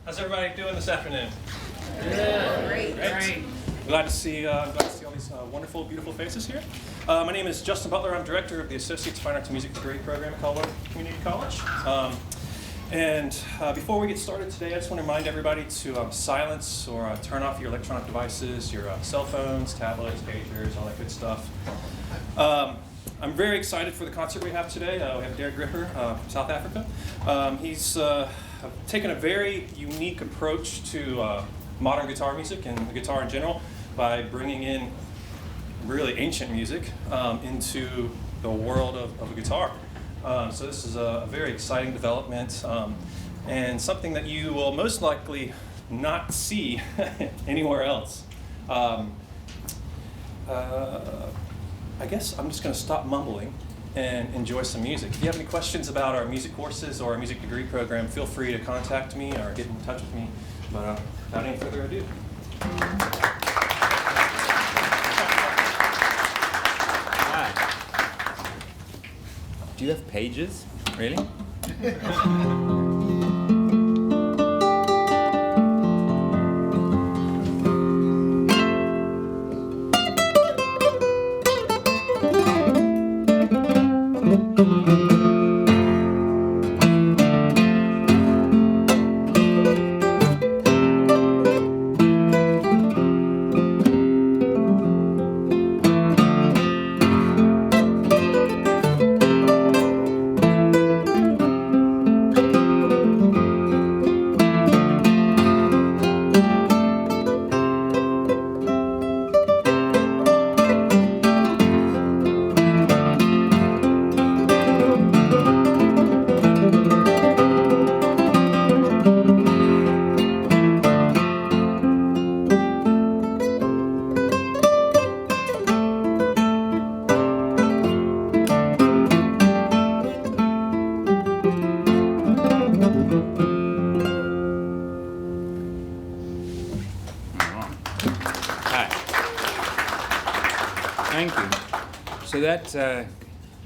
How's everybody doing this afternoon? Yeah. Great. Glad to see all these wonderful, beautiful faces here. My name is Justin Butler. I'm director of the Associate's Fine Arts and Music degree program at Colorado Community College. Before we get started today, I just want to remind everybody to silence or turn off your electronic devices, your cell phones, tablets, pagers, all that good stuff. I'm very excited for the concert we have today. We have Derek Gripper from South Africa. He's taken a very unique approach to modern guitar music and the guitar in general by bringing in really ancient music into the world of a guitar. So this is a very exciting development and something that you will most likely not see anywhere else. I guess I'm just going to stop mumbling and enjoy some music. If you have any questions about our music courses or our music degree program, feel free to contact me or get in touch with me. But without any further ado. Hi. Do you have pages? Really?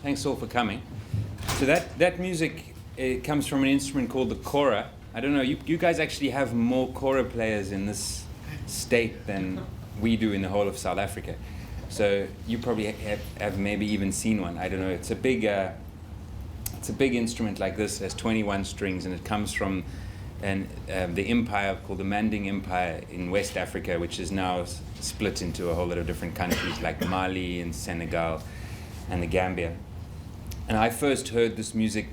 Thanks all for coming. So that music comes from an instrument called the Kora. I don't know, you guys actually have more Kora players in this state than we do in the whole of South Africa. So you probably have maybe even seen one. I don't know. It's a big instrument like this. It has 21 strings, and it comes from the empire called the Manding Empire in West Africa, which is now split into a whole lot of different countries like Mali and Senegal and the Gambia. And I first heard this music,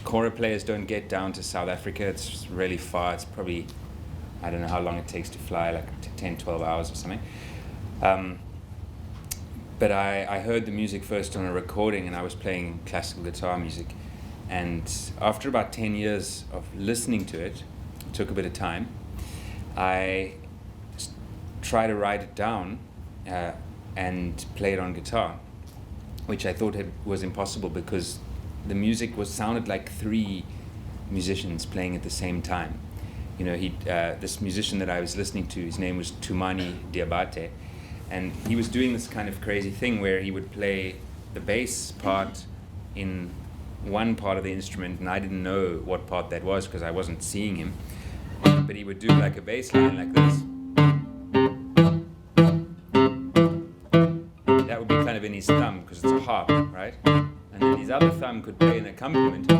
Kora players don't get down to South Africa. It's really far. It's probably, I don't know how long it takes to fly, like 10, 12 hours or something. But I heard the music first on a recording, and I was playing classical guitar music. And after about 10 years of listening to it, it took a bit of time, I tried to write it down and play it on guitar, which I thought was impossible because the music sounded like three musicians playing at the same time. This musician that I was listening to, his name was Tumani Diabate, and he was doing this kind of crazy thing where he would play the bass part in one part of the instrument, and I didn't know what part that was because I wasn't seeing him, but he would do like a bass line like this. That would be kind of in his thumb because it's a harp, right? And then his other thumb could play an accompaniment.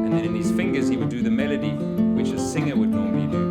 And then in his fingers he would do the melody, which a singer would normally do.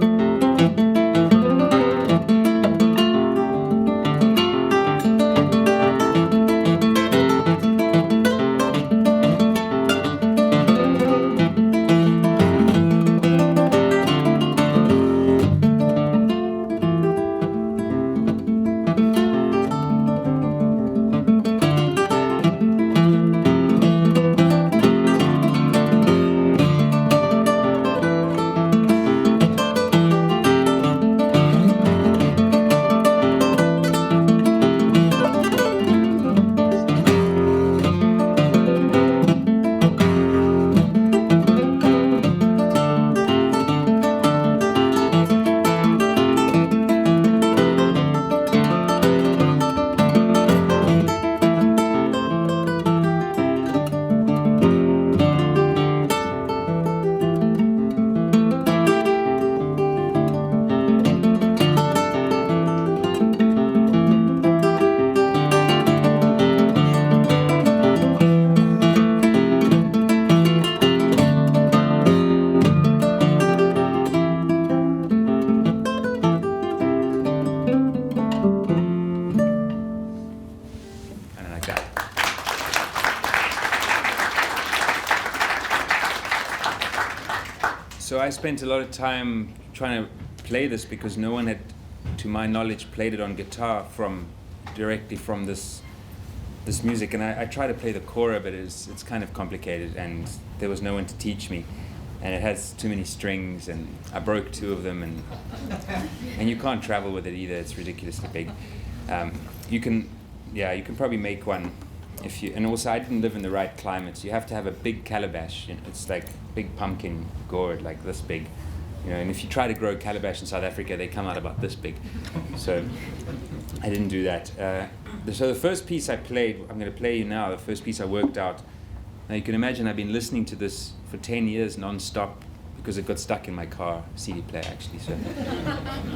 So I spent a lot of time trying to play this because no one had, to my knowledge, played it on guitar directly from this music. And I tried to play the Kora, but it's kind of complicated, and there was no one to teach me. And it has too many strings, and I broke 2 of them, and you can't travel with it either. It's ridiculously big. You can probably make one if you. And also, I didn't live in the right climate. So you have to have a big calabash. It's like big pumpkin gourd, like this big. And if you try to grow calabash in South Africa, they come out about this big. So I didn't do that. So the first piece I played, I'm going to play you now. The first piece I worked out. Now you can imagine I've been listening to this for 10 years non-stop because it got stuck in my car CD player actually. So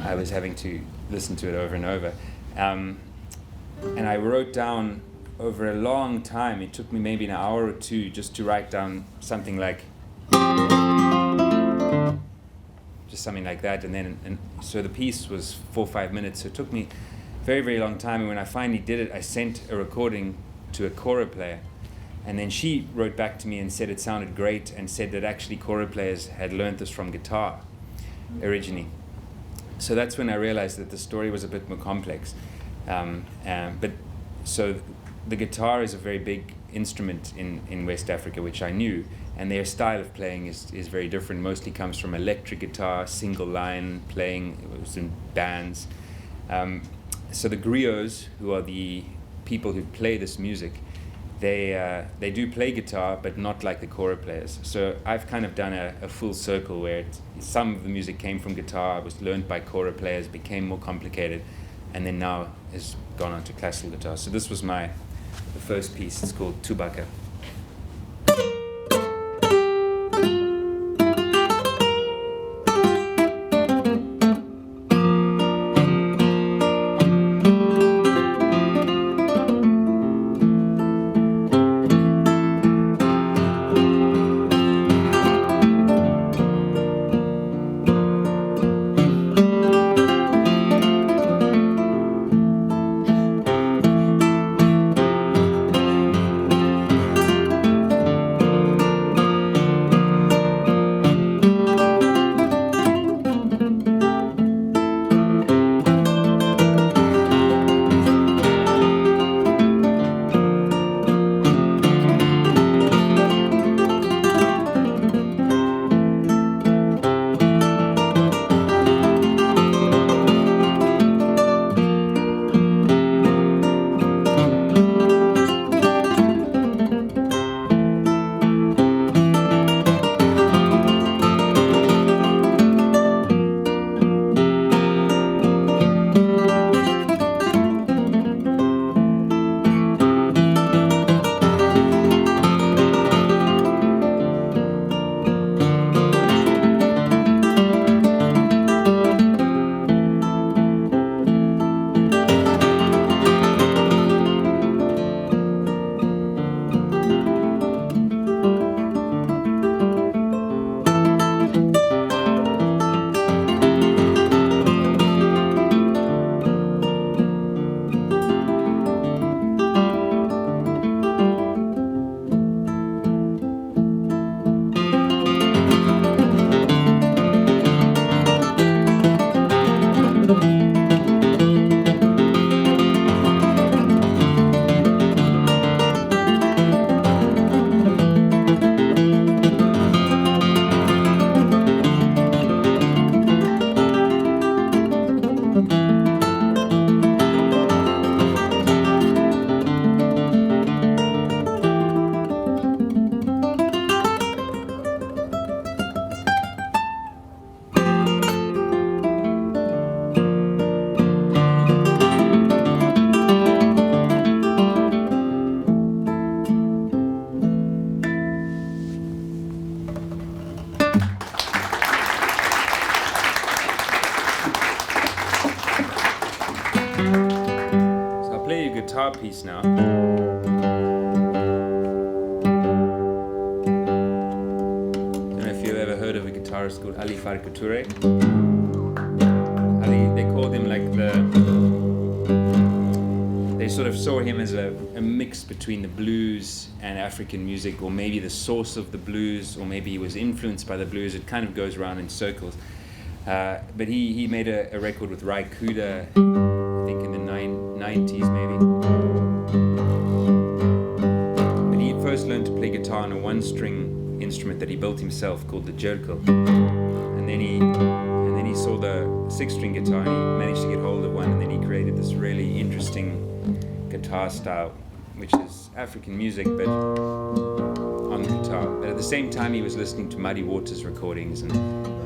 I was having to listen to it over and over. And I wrote down over a long time, it took me maybe an hour or 2 just to write down something like, just something like that. And so the piece was 4 or 5 minutes. So it took me a very, very long time. And when I finally did it, I sent a recording to a Kora player. And then she wrote back to me and said it sounded great, and said that actually Kora players had learned this from guitar originally. So that's when I realized that the story was a bit more complex. But so the guitar is a very big instrument in West Africa, which I knew, and their style of playing is very different. Mostly comes from electric guitar, single line playing. It was in bands. So the griots, who are the people who play this music, they do play guitar, but not like the Kora players. So I've kind of done a full circle where some of the music came from guitar, was learned by Kora players, became more complicated, and then now has gone on to classical guitar. So this was the first piece. It's called Tubaka. guitar piece now. Don't know if you've ever heard of a guitarist called Ali Farka-Touré. Ali, they call him like there's sort of saw him as a mix between the blues and African music, or maybe the source of the blues, or maybe he was influenced by the blues. It kind of goes around in circles. But he made a record with Rai Kuda, I think in the 90s maybe. But he first learned to play guitar on a one-string instrument that he built himself called the jerkel. And then he saw the six-string guitar and he managed to get hold of one, and then he created this really interesting guitar style, which is African music but on guitar. But at the same time he was listening to Muddy Waters recordings, and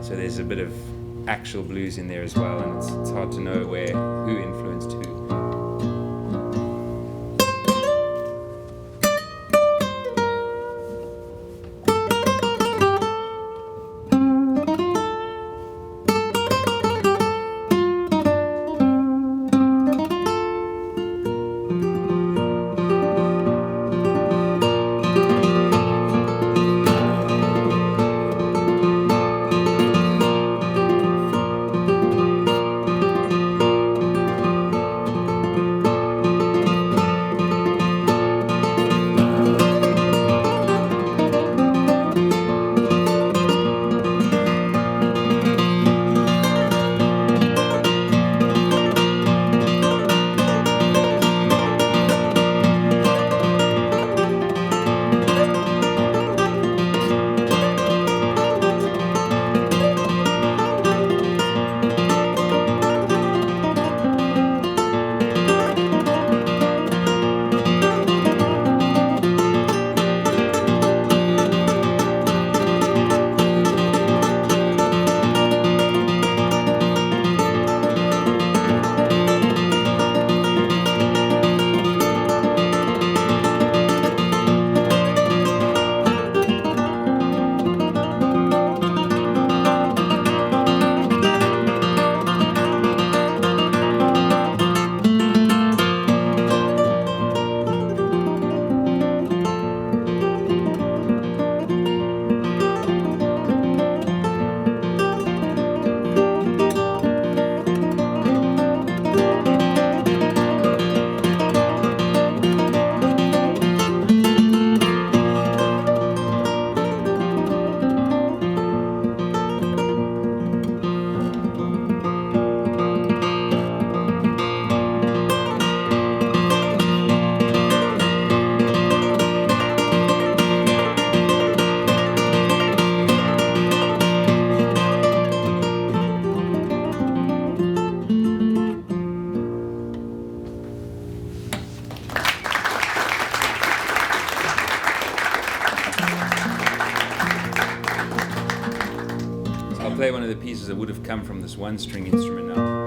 so there's a bit of actual blues in there as well, and it's hard to know who influenced who. Play one of the pieces that would have come from this one-string instrument now.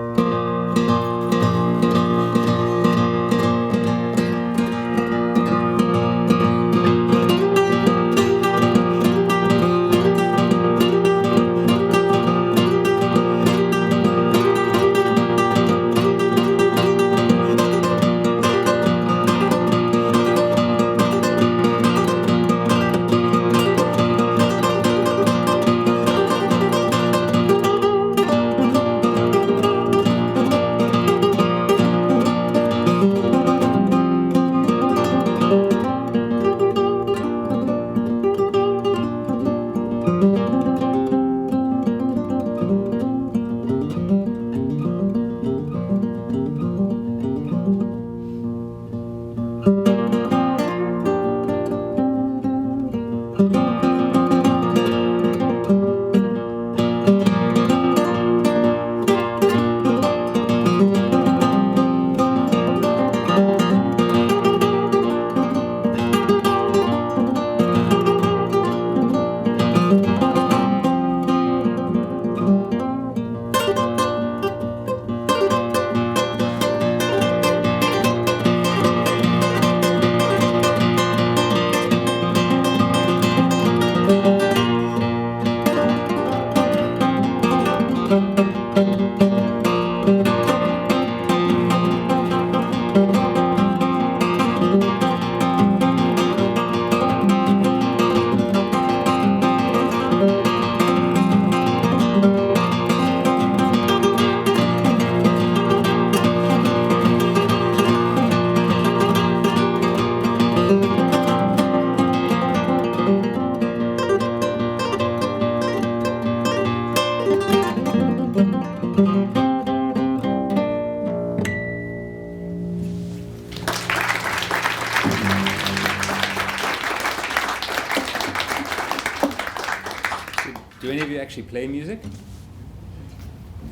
Do any of you actually play music?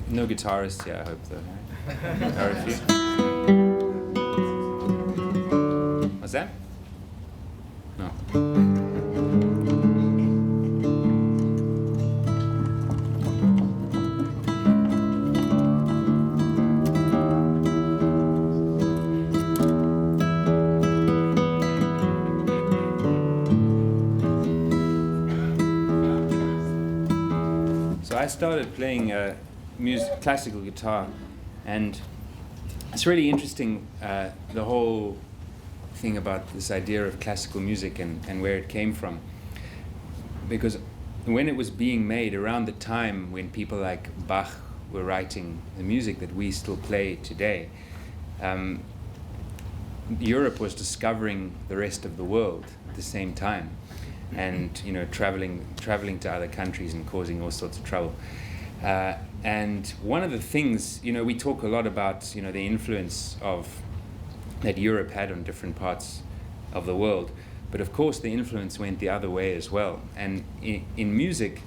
No guitarists here, I hope, though. Right? There are a few. What's that? No. I started playing classical guitar, and it's really interesting, the whole thing about this idea of classical music and where it came from. Because when it was being made, around the time when people like Bach were writing the music that we still play today, Europe was discovering the rest of the world at the same time. And traveling to other countries and causing all sorts of trouble. And one of the things, we talk a lot about, the influence that Europe had on different parts of the world. But of course, the influence went the other way as well. And in music,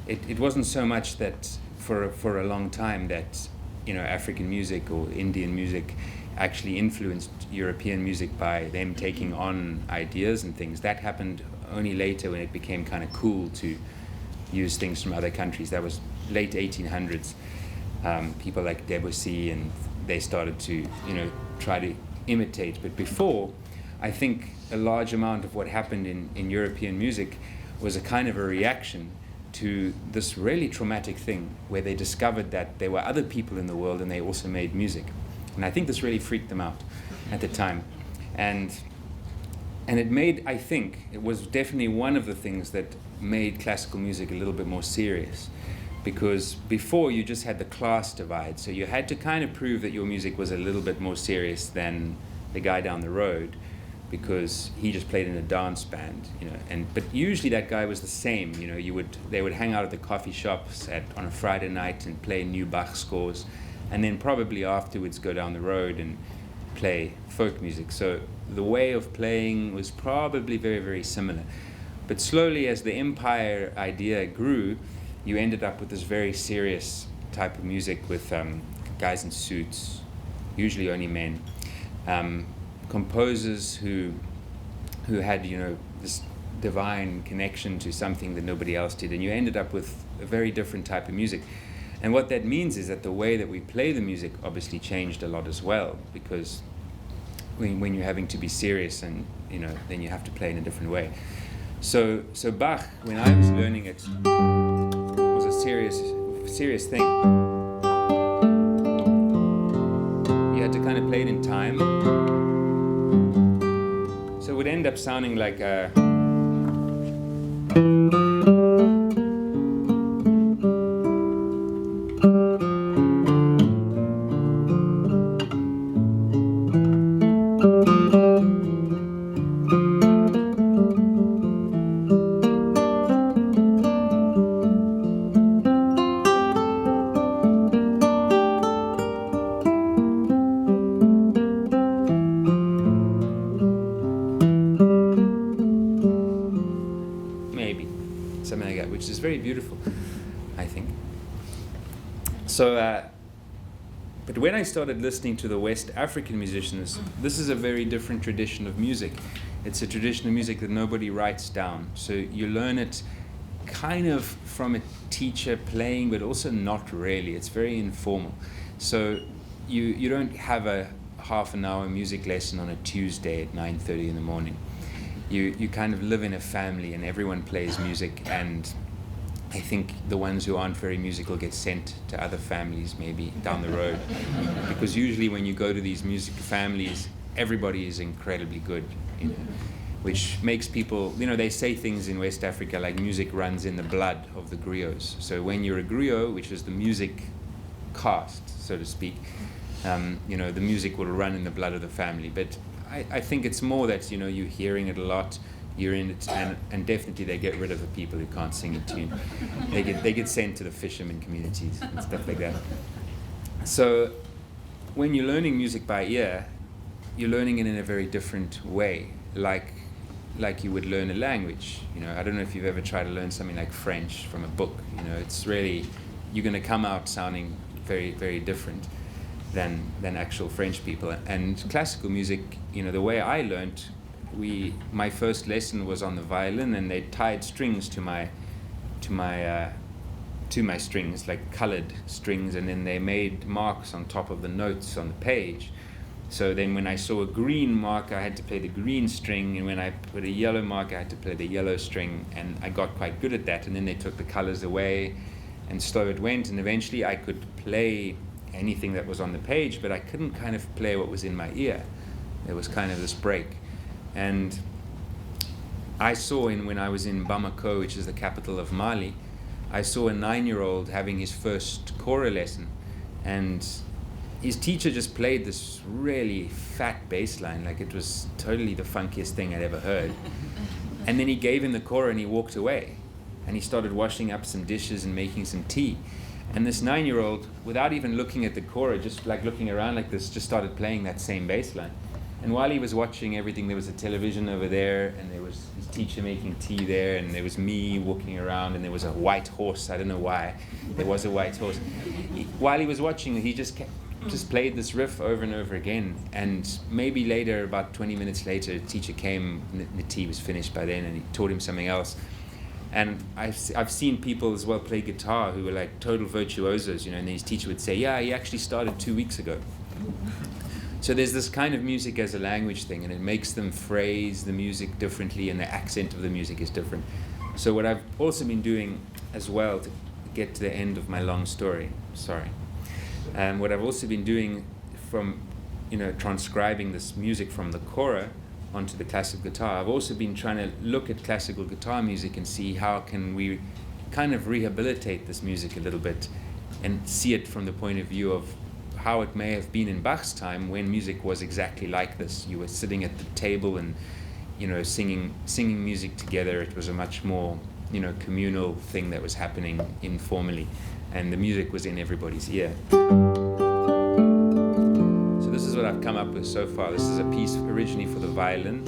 it wasn't so much that for a long time that, African music or Indian music actually influenced European music by them taking on ideas and things. That happened only later when it became kind of cool to use things from other countries. That was late 1800s. People like Debussy, and they started to, try to imitate. But before, I think a large amount of what happened in European music was a kind of a reaction to this really traumatic thing where they discovered that there were other people in the world and they also made music. And I think this really freaked them out at the time. And it made, I think, it was definitely one of the things that made classical music a little bit more serious. Because before, you just had the class divide. So you had to kind of prove that your music was a little bit more serious than the guy down the road, because he just played in a dance band, but usually that guy was the same. They would hang out at the coffee shops on a Friday night and play new Bach scores, and then probably afterwards go down the road and play folk music. So the way of playing was probably very, very similar. But slowly, as the empire idea grew, you ended up with this very serious type of music with guys in suits, usually only men, composers who had, this divine connection to something that nobody else did, and you ended up with a very different type of music. And what that means is that the way that we play the music obviously changed a lot as well, because when you're having to be serious, and then you have to play in a different way. So Bach, when I was learning it, was a serious thing. You had to kind of play it in time. So it would end up sounding like a But when I started listening to the West African musicians, this is a very different tradition of music. It's a tradition of music that nobody writes down. So you learn it kind of from a teacher playing, but also not really. It's very informal. So you don't have a half an hour music lesson on a Tuesday at 9:30 in the morning. You kind of live in a family and everyone plays music, and I think the ones who aren't very musical get sent to other families maybe down the road. Because usually when you go to these music families, everybody is incredibly good, which makes people, they say things in West Africa like music runs in the blood of the griots. So when you're a griot, which is the music caste, so to speak, the music will run in the blood of the family. But I think it's more that, you're hearing it a lot, you're in it, and definitely they get rid of the people who can't sing in tune. They get sent to the fishermen communities and stuff like that. So when you're learning music by ear, you're learning it in a very different way. Like like you would learn a language. You know, I don't know if you've ever tried to learn something like French from a book. You know, it's really, you're going to come out sounding very, very different than actual French people. And classical music, you know, the way I learned, my first lesson was on the violin, and they tied strings to my strings, like colored strings, and then they made marks on top of the notes on the page. So then when I saw a green mark, I had to play the green string, and when I put a yellow mark, I had to play the yellow string, and I got quite good at that. And then they took the colors away, and so it went, and eventually I could play anything that was on the page, but I couldn't kind of play what was in my ear. There was kind of this break. And I saw when I was in Bamako, which is the capital of Mali, I saw a 9-year-old having his first Kora lesson, and his teacher just played this really fat bass line, like it was totally the funkiest thing I'd ever heard. And then he gave him the Kora and he walked away, and he started washing up some dishes and making some tea. And this 9-year-old, without even looking at the Kora, just like looking around like this, just started playing that same bass line. And while he was watching everything, there was a television over there, and there was his teacher making tea there, and there was me walking around, and there was a white horse. I don't know why there was a white horse. While he was watching, he just played this riff over and over again. And maybe later, about 20 minutes later, the teacher came, and the tea was finished by then, and he taught him something else. And I've seen people as well play guitar who were like total virtuosos, you know, and his teacher would say, yeah, he actually started 2 weeks ago. So there's this kind of music as a language thing, and it makes them phrase the music differently, and the accent of the music is different. So what I've also been doing as well, to get to the end of my long story, what I've also been doing from, you know, transcribing this music from the Kora onto the classical guitar, I've also been trying to look at classical guitar music and see how can we kind of rehabilitate this music a little bit and see it from the point of view of how it may have been in Bach's time, when music was exactly like this. You were sitting at the table and, you know, singing music together. It was a much more, you know, communal thing that was happening informally, and the music was in everybody's ear. So this is what I've come up with so far. This is a piece originally for the violin.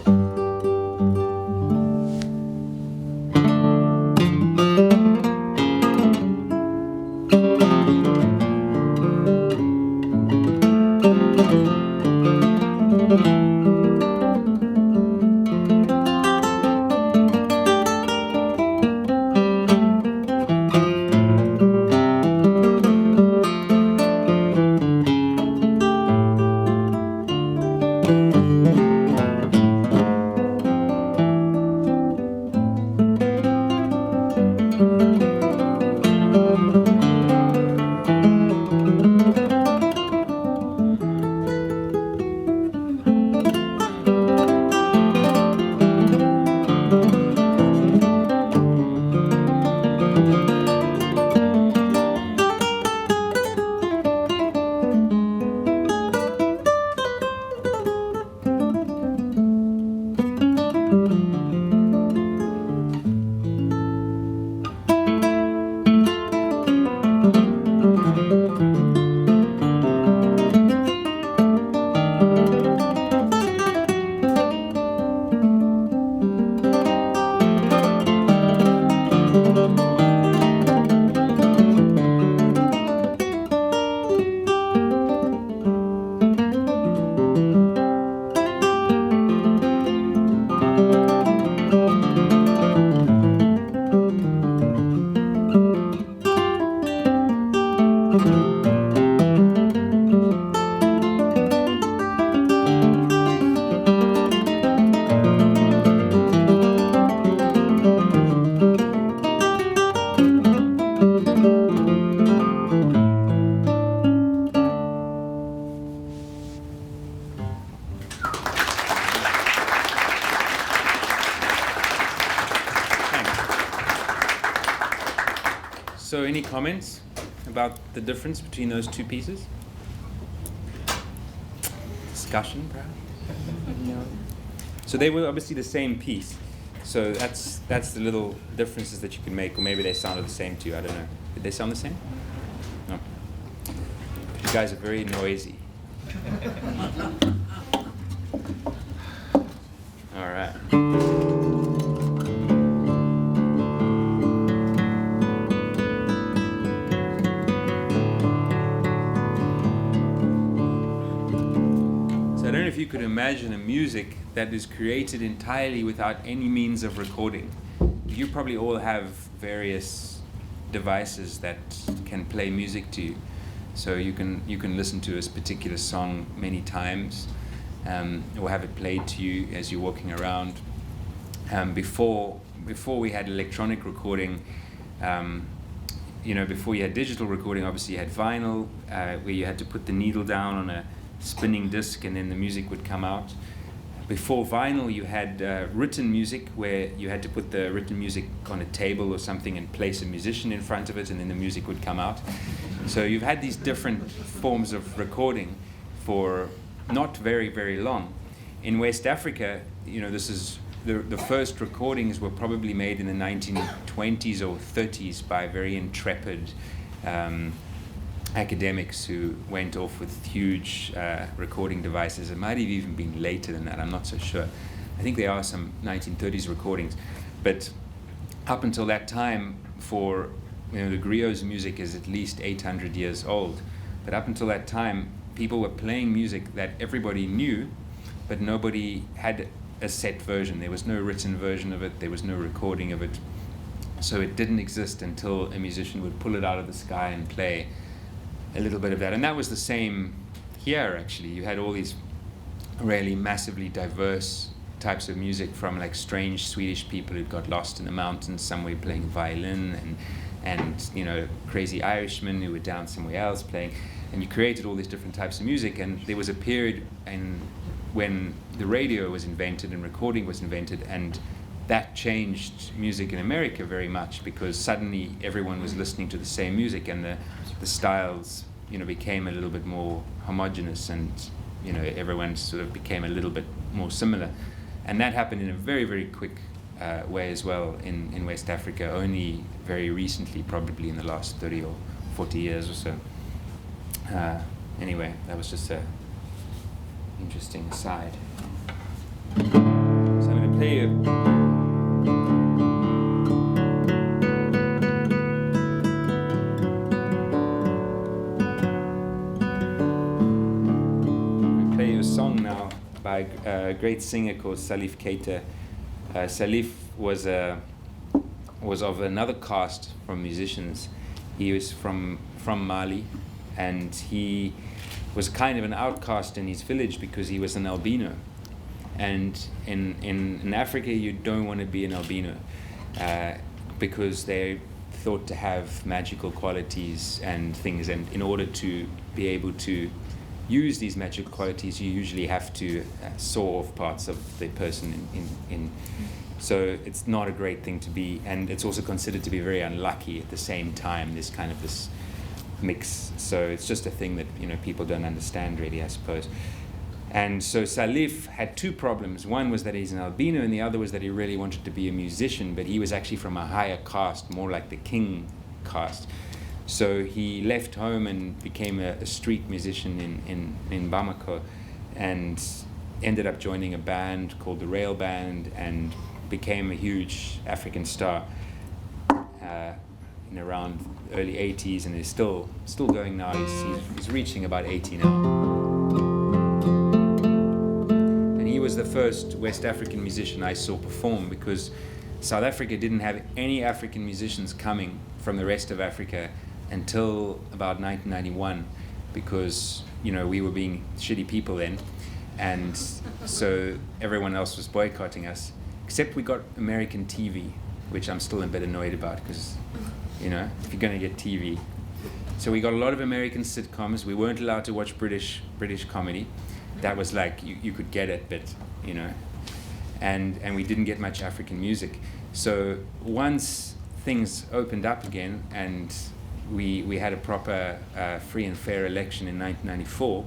So any comments about the difference between those two pieces? Discussion, perhaps? No. So they were obviously the same piece. So that's the little differences that you can make, or maybe they sounded the same to you, I don't know. Did they sound the same? No. You guys are very noisy. All right. imagine a music that is created entirely without any means of recording. You probably all have various devices that can play music to you. So you can listen to a particular song many times, or have it played to you as you're walking around. Before we had electronic recording, before you had digital recording, obviously you had vinyl, where you had to put the needle down on a spinning disc and then the music would come out. Before vinyl, you had written music, where you had to put the written music on a table or something and place a musician in front of it, and then the music would come out. So you've had these different forms of recording for not very, very long. In West Africa, this is the first recordings were probably made in the 1920s or 30s by very intrepid academics who went off with huge recording devices. It might have even been later than that, I'm not so sure. I think there are some 1930s recordings. But up until that time, for the griot's music is at least 800 years old. But up until that time, people were playing music that everybody knew, but nobody had a set version. There was no written version of it, there was no recording of it. So it didn't exist until a musician would pull it out of the sky and play a little bit of that. And that was the same here, actually. You had all these really massively diverse types of music, from like strange Swedish people who got lost in the mountains somewhere playing violin, and crazy Irishmen who were down somewhere else playing. And you created all these different types of music. And there was a period when the radio was invented and recording was invented, and that changed music in America very much, because suddenly everyone was listening to the same music, and the styles became a little bit more homogeneous, and everyone sort of became a little bit more similar. And that happened in a very, very quick way as well in West Africa, only very recently, probably in the last 30 or 40 years or so. Anyway, that was just a interesting aside. So I'm going to play you a song now by a great singer called Salif Keita. Salif was of another caste from musicians. He was from Mali, and he was kind of an outcast in his village because he was an albino. And in Africa, you don't want to be an albino because they're thought to have magical qualities and things, and in order to be able to use these magical qualities, you usually have to saw off parts of the person so it's not a great thing to be, and it's also considered to be very unlucky at the same time. There's kind of this mix, so it's just a thing that people don't understand really, I suppose. And so Salif had two problems. One was that he's an albino, and the other was that he really wanted to be a musician, but he was actually from a higher caste, more like the king caste. So he left home and became a street musician in Bamako, and ended up joining a band called the Rail Band, and became a huge African star in around early 80s, and is still going now. He's reaching about 80 now. And he was the first West African musician I saw perform, because South Africa didn't have any African musicians coming from the rest of Africa until about 1991, because we were being shitty people then, and so everyone else was boycotting us, except we got American TV, which I'm still a bit annoyed about, because if you're going to get TV. So we got a lot of American sitcoms. We weren't allowed to watch British comedy. That was like you could get it, but and we didn't get much African music. So once things opened up again, and we had a proper free and fair election in 1994,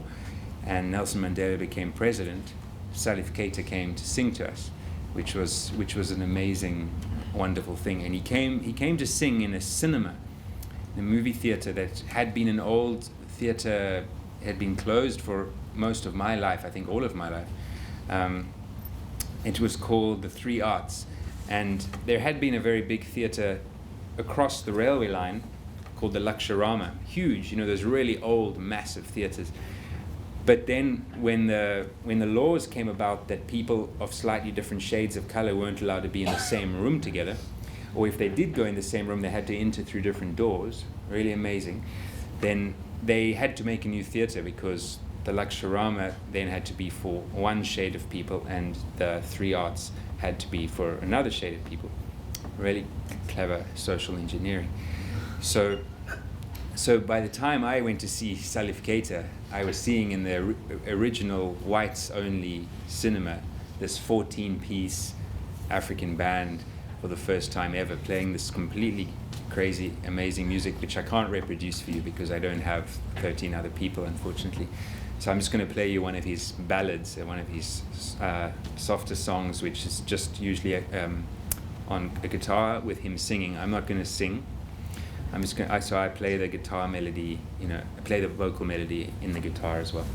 and Nelson Mandela became president, Salif Keita came to sing to us, which was an amazing, wonderful thing. And he came to sing in a cinema, a movie theater that had been an old theater, had been closed for most of my life, I think all of my life. It was called the Three Arts, and there had been a very big theater across the railway line called the Lakshorama, huge, those really old, massive theaters. But then when the laws came about that people of slightly different shades of color weren't allowed to be in the same room together, or if they did go in the same room, they had to enter through different doors, really amazing, then they had to make a new theater, because the Lakshmarama then had to be for one shade of people, and the three arts had to be for another shade of people. Really clever social engineering. So by the time I went to see Salif Keita, I was seeing in the original whites-only cinema this 14-piece African band for the first time ever, playing this completely crazy, amazing music, which I can't reproduce for you because I don't have 13 other people, unfortunately. So I'm just going to play you one of his ballads, one of his softer songs, which is just usually on a guitar with him singing. I'm not going to sing. I'm just going. So I play the guitar melody. I play the vocal melody in the guitar as well.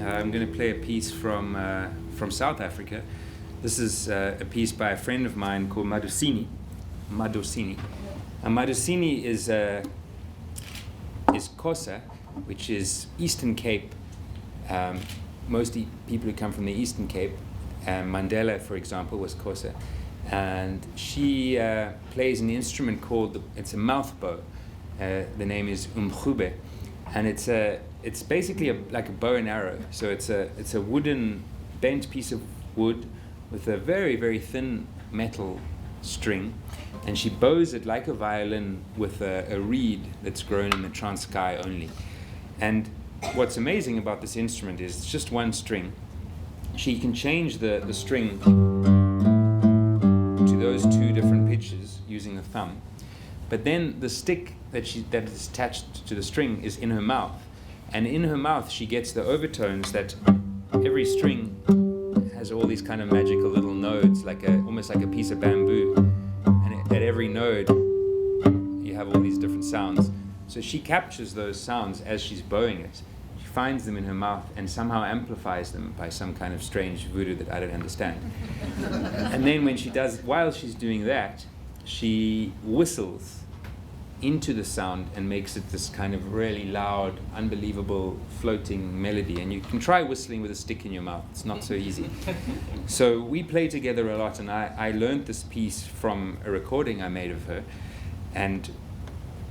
I'm going to play a piece from South Africa. This is a piece by a friend of mine called Madosini. And Madosini is Xhosa, which is Eastern Cape. Mostly people who come from the Eastern Cape. Mandela, for example, was Xhosa. And she plays an instrument called, it's a mouth bow. The name is umkhube. And it's basically like a bow and arrow. So it's a wooden bent piece of wood with a very, very thin metal string, and she bows it like a violin with a reed that's grown in the Transkei only. And what's amazing about this instrument is it's just one string. She can change the string to those two different pitches using the thumb. But then the stick that is attached to the string is in her mouth. And in her mouth she gets the overtones that every string has all these kind of magical little nodes, almost like a piece of bamboo. And at every node you have all these different sounds. So she captures those sounds as she's bowing it. She finds them in her mouth and somehow amplifies them by some kind of strange voodoo that I don't understand. And then while she's doing that, she whistles into the sound and makes it this kind of really loud, unbelievable floating melody. And you can try whistling with a stick in your mouth. It's not so easy. So we play together a lot, and I learned this piece from a recording I made of her and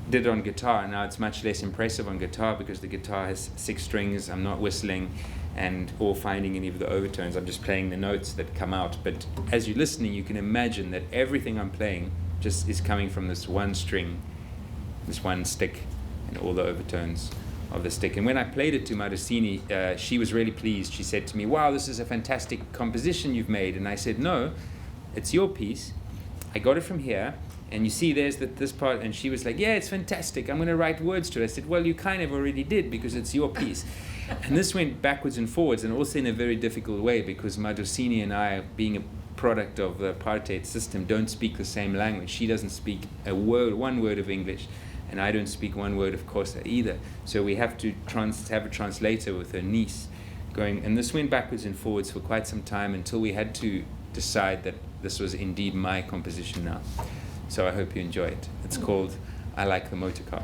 did it on guitar. Now it's much less impressive on guitar because the guitar has 6 strings. I'm not whistling or finding any of the overtones. I'm just playing the notes that come out. But as you're listening, you can imagine that everything I'm playing just is coming from this one string, this one stick, and all the overtones of the stick. And when I played it to Marosini, she was really pleased. She said to me, "Wow, this is a fantastic composition you've made." And I said, "No, it's your piece. I got it from here. And you see there's this part." And she was like, "Yeah, it's fantastic. I'm going to write words to it." I said, "Well, you kind of already did because it's your piece." And this went backwards and forwards, and also in a very difficult way, because Marosini and I, being a product of the apartheid system, don't speak the same language. She doesn't speak one word of English, and I don't speak one word of Xhosa either. So we have to have a translator with her niece going, and this went backwards and forwards for quite some time until we had to decide that this was indeed my composition now. So I hope you enjoy it. It's called I Like the Motor Car.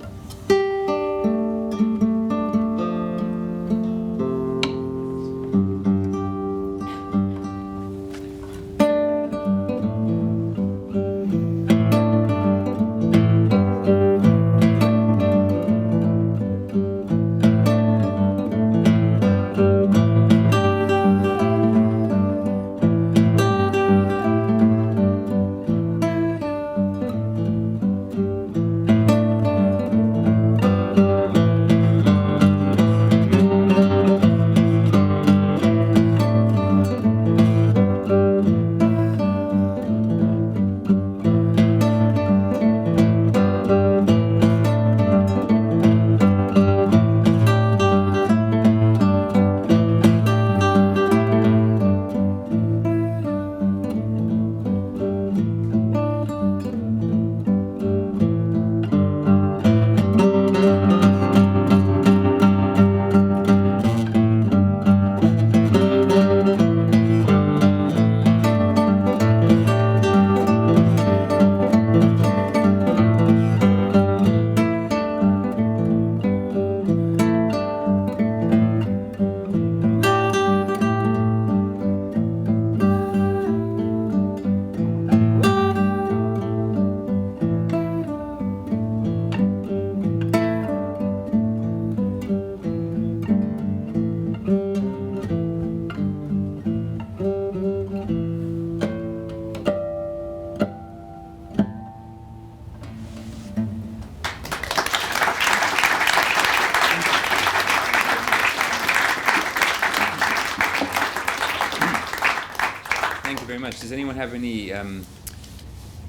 Does anyone have any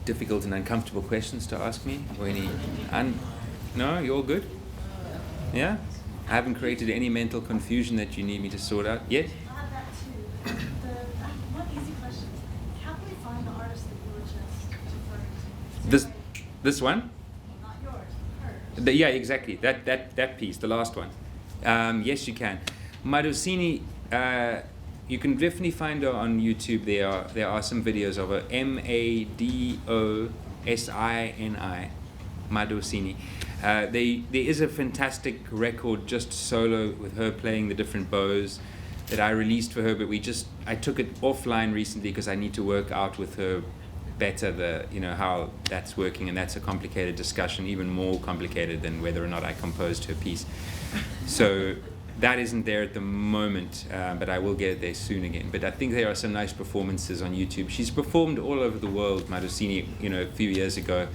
difficult and uncomfortable questions to ask me? Or any? No, you're all good? Yeah? I haven't created any mental confusion that you need me to sort out? Yes? I have that too. One easy question. How can we find the artist that you were just referring to? This one? Not yours, hers. Yeah, exactly. That piece, the last one. Yes, you can. Marosini, you can definitely find her on YouTube. There are some videos of her. Madosini, Marosini. There is a fantastic record just solo with her playing the different bows that I released for her, but I took it offline recently because I need to work out with her better how that's working, and that's a complicated discussion, even more complicated than whether or not I composed her piece. So that isn't there at the moment, but I will get it there soon again. But I think there are some nice performances on YouTube. She's performed all over the world, Marosini, a few years ago.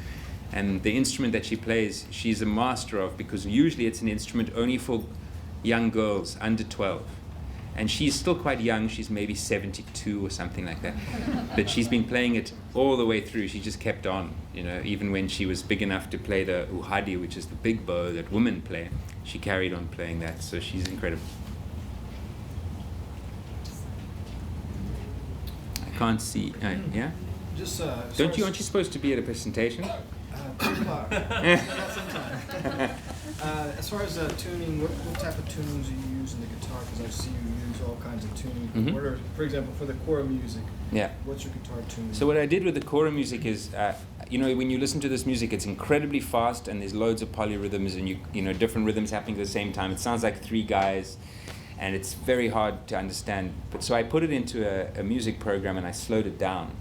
And the instrument that she plays, she's a master of, because usually it's an instrument only for young girls under 12. And she's still quite young. She's maybe 72 or something like that. But she's been playing it all the way through. She just kept on, even when she was big enough to play the uhadi, which is the big bow that women play. She carried on playing that. So she's incredible. I can't see. Yeah? Just, aren't you supposed to be at a presentation? 2 o'clock. As far as tuning, what type of tunings do you use in the guitar? Because I see you use all kinds of tuning. Mm-hmm. What are, for example, for the Kora music, yeah. What's your guitar tuning? So what I did with the Kora music is, when you listen to this music, it's incredibly fast, and there's loads of polyrhythms, and different rhythms happening at the same time. It sounds like 3 guys, and it's very hard to understand. But so I put it into a music program, and I slowed it down.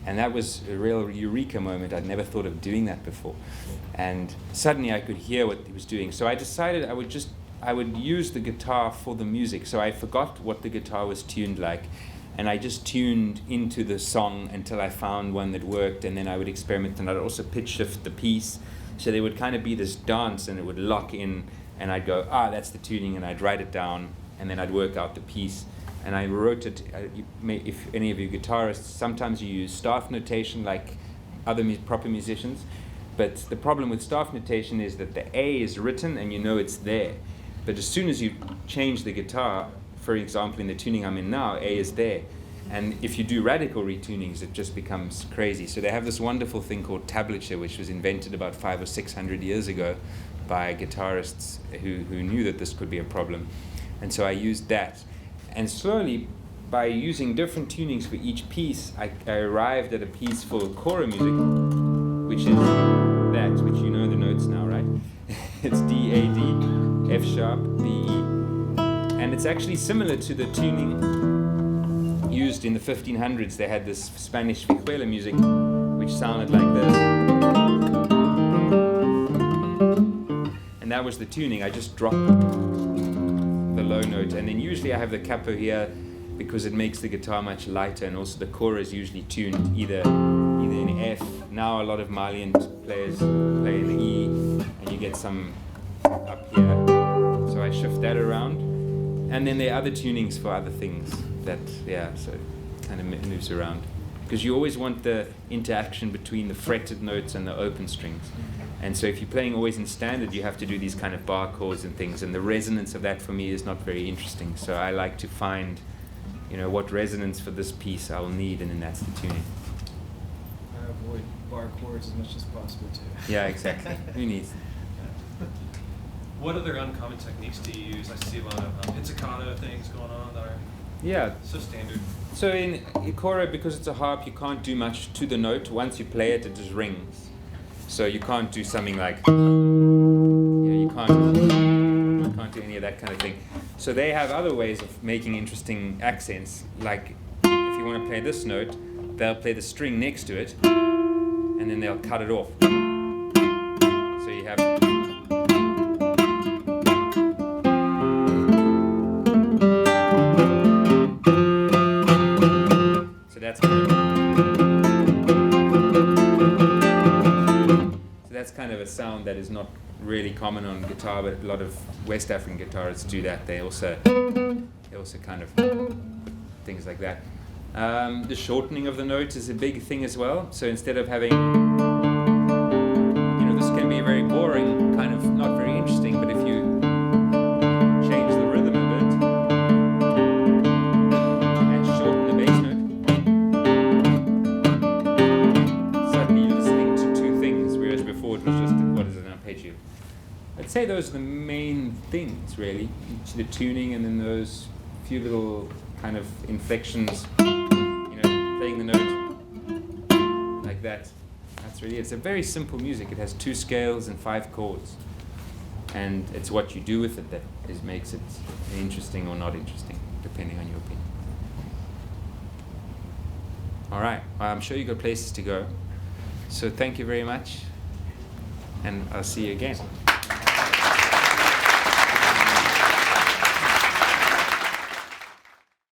And that was a real eureka moment. I'd never thought of doing that before. And suddenly I could hear what he was doing. So I decided I would use the guitar for the music. So I forgot what the guitar was tuned like. And I just tuned into the song until I found one that worked. And then I would experiment. And I'd also pitch shift the piece. So there would kind of be this dance, and it would lock in and I'd go, that's the tuning, and I'd write it down, and then I'd work out the piece. And I wrote it, if any of you guitarists, sometimes you use staff notation like other proper musicians, but the problem with staff notation is that the A is written and you know it's there. But as soon as you change the guitar, for example, in the tuning I'm in now, A is there. And if you do radical retunings, it just becomes crazy. So they have this wonderful thing called tablature, which was invented about 500 or 600 years ago by guitarists who knew that this could be a problem. And so I used that. And slowly, by using different tunings for each piece, I arrived at a piece for Kora music, which is that, which you know the notes now, right? It's D, A, D, F sharp, B, E. And it's actually similar to the tuning used in the 1500s. They had this Spanish vihuela music, which sounded like this. And that was the tuning. I just dropped the low note, and then usually I have the capo here because it makes the guitar much lighter, and also the Kora is usually tuned either in F. Now a lot of Malian players play in the E, and you get some up here. So I shift that around, and then there are other tunings for other things that, so it kind of moves around. Because you always want the interaction between the fretted notes and the open strings. And so if you're playing always in standard, you have to do these kind of bar chords and things, and the resonance of that for me is not very interesting. So I like to find, what resonance for this piece I'll need, and then that's the tuning. I avoid bar chords as much as possible too. Yeah, exactly. Who needs? What other uncommon techniques do you use? I see a lot of pizzicato things going on that are so standard. So in Kora, because it's a harp, you can't do much to the note. Once you play it, it just rings. So you can't do something like, you can't do any of that kind of thing. So they have other ways of making interesting accents. Like if you want to play this note, they'll play the string next to it, and then they'll cut it off. So you have. So that's kind of a sound that is not really common on guitar, but a lot of West African guitarists do that. They also kind of things like that. The shortening of the note is a big thing as well. So instead of having, this can be very boring, kind of not very interesting, but if you change the rhythm a bit and shorten the bass note, suddenly you're listening to two things, whereas before it was just, what is an arpeggio? I'd say those are the main things, really. The tuning, and then those few little kind of inflections, playing the note like that. That's really, it's a very simple music. It has 2 scales and 5 chords. And it's what you do with it that makes it interesting or not interesting, depending on your opinion. All right, I'm sure you've got places to go. So thank you very much, and I'll see you again.